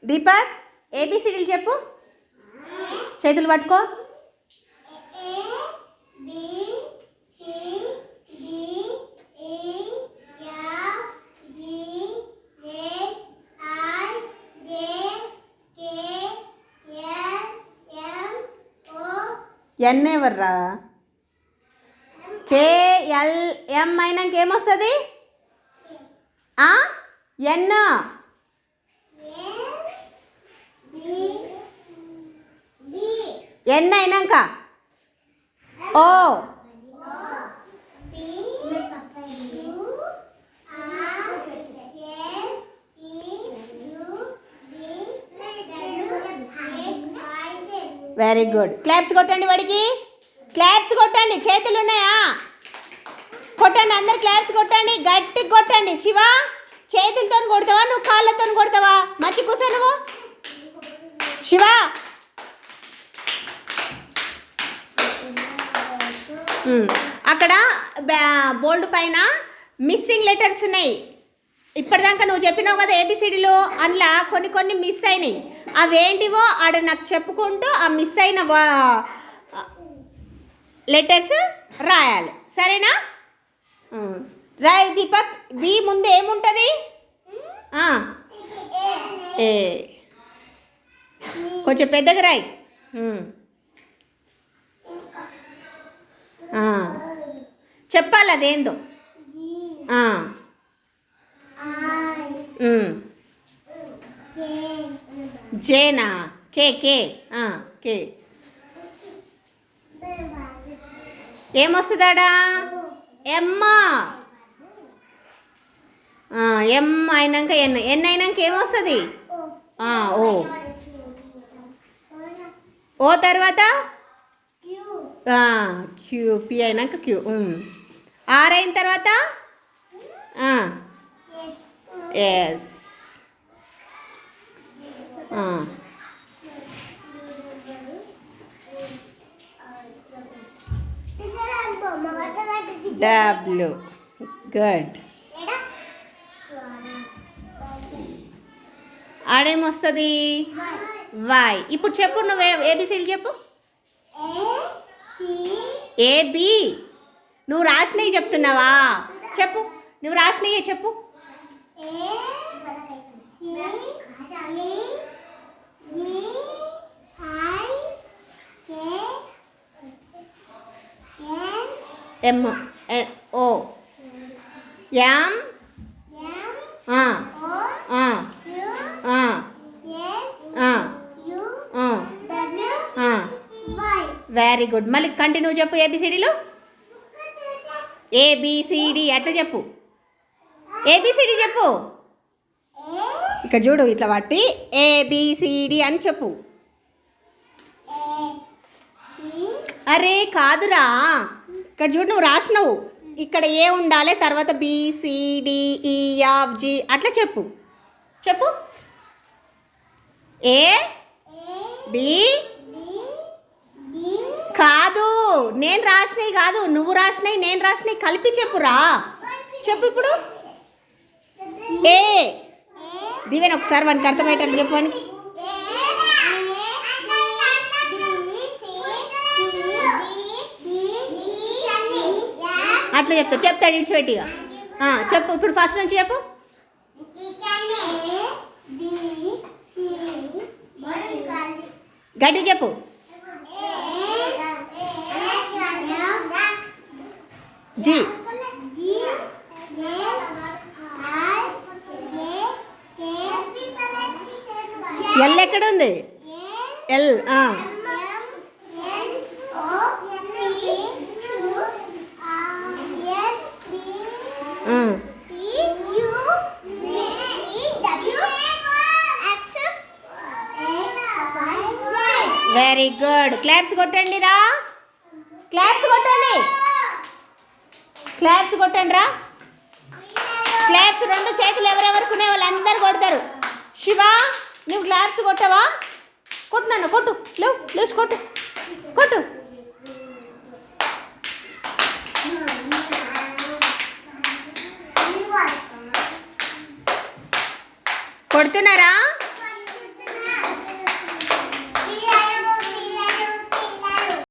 దీపక్ ఏబిసిడీలు చెప్పు. చేతులు పట్టుకో. ఎన్ ఎవర్రా? కేఎల్ఎం అయినాక ఏమొస్తుంది? ఎన్. ఎన్ అయినాక ఓ. Very good. క్లాప్స్ కొట్టండి వాడికి. క్లాప్స్ కొట్టండి. చేతులు ఉన్నాయా? కొట్టండి అందరు. క్లాప్స్ కొట్టండి. గట్టిగా కొట్టండి. శివ చేతులతో కొడతావా నువ్వు కాళ్ళతో కొడతావా? మంచి కూసా నువ్వు శివ. అక్కడ బోల్డ్ పైన మిస్సింగ్ లెటర్స్ ఉన్నాయి. ఇప్పటిదాకా నువ్వు చెప్పినావు కదా ఏబిసిడీలో, అందులో కొన్ని కొన్ని మిస్ అయినాయి. అవేంటివో ఆడ నాకు చెప్పుకుంటూ ఆ మిస్ అయిన లెటర్స్ రాయాలి. సరేనా? రాయ్ దీపక్. బి ముందు ఏముంటుంది? ఏ. కొంచెం పెద్దగా రాయి. చెప్పాలి అదేందో. జేనా? కే కే కే. ఏమొస్తుందాడా? ఎమ్మ. ఎమ్ అయినాక ఎన్. ఎన్ అయినాక ఏమొస్తుంది? ఓ. ఓ తర్వాత క్యూ. పి అయినాక క్యూ. ఆర్ అయిన తర్వాత ఎస్. డబ్ల్యూ. గుడ్. ఆడేమొస్తుంది? వై. ఇప్పుడు చెప్పు నువ్వు ఏబిసిడి చెప్పు. ఏబి. నువ్వు రాసినవి చెప్తున్నావా? చెప్పు. నువ్వు రాసినవి చెప్పు. ఎమ్ ఓ ఎం వెరీ గుడ్. మళ్ళీ కంటిన్యూ చెప్పు ఏబిసిడీలు. ఏబిసిడి అట్లా చెప్పు. ఏబిసిడి చెప్పు. ఇక్కడ చూడు ఇట్లా పట్టి ఏబిసిడి అని చెప్పు. అరే కాదురా, ఇక్కడ చూడు నువ్వు రాసినావు. ఇక్కడ ఏ ఉండాలి, తర్వాత బిసిడిఈఎఫ్జి అట్లా చెప్పు. చెప్పు. ఏ బి కాదు, నేను రాసినవి కాదు, నువ్వు రాసినవి నేను రాసినవి కలిపి చెప్పురా. చెప్పు ఇప్పుడు. ఏ. దివేన్ ఒకసారి వానికి అర్థమయ్యేటట్టు చెప్పు అని. అట్లా చెప్తాడు ఇడిచిపెట్టిగా. చెప్పు ఇప్పుడు ఫస్ట్ నుంచి చెప్పు. గట్టి చెప్పు. జీ. ఎల్ ఎక్కడ ఉంది? ఎల్. Very good. క్లాప్స్ కొట్టండి రా. క్లాప్స్ కొట్టండి. క్లాప్స్ కొట్టండి రా. క్లాప్స్ రెండు చేతులు ఎవరెవరుకునే వాళ్ళందరూ కొడతారు. శివ నువ్వు క్లాప్స్ కొట్టవా? కొట్టు నన్ను కొట్టు. లేవు లేచి కొట్టు కొట్టు. కొడుతున్నారా?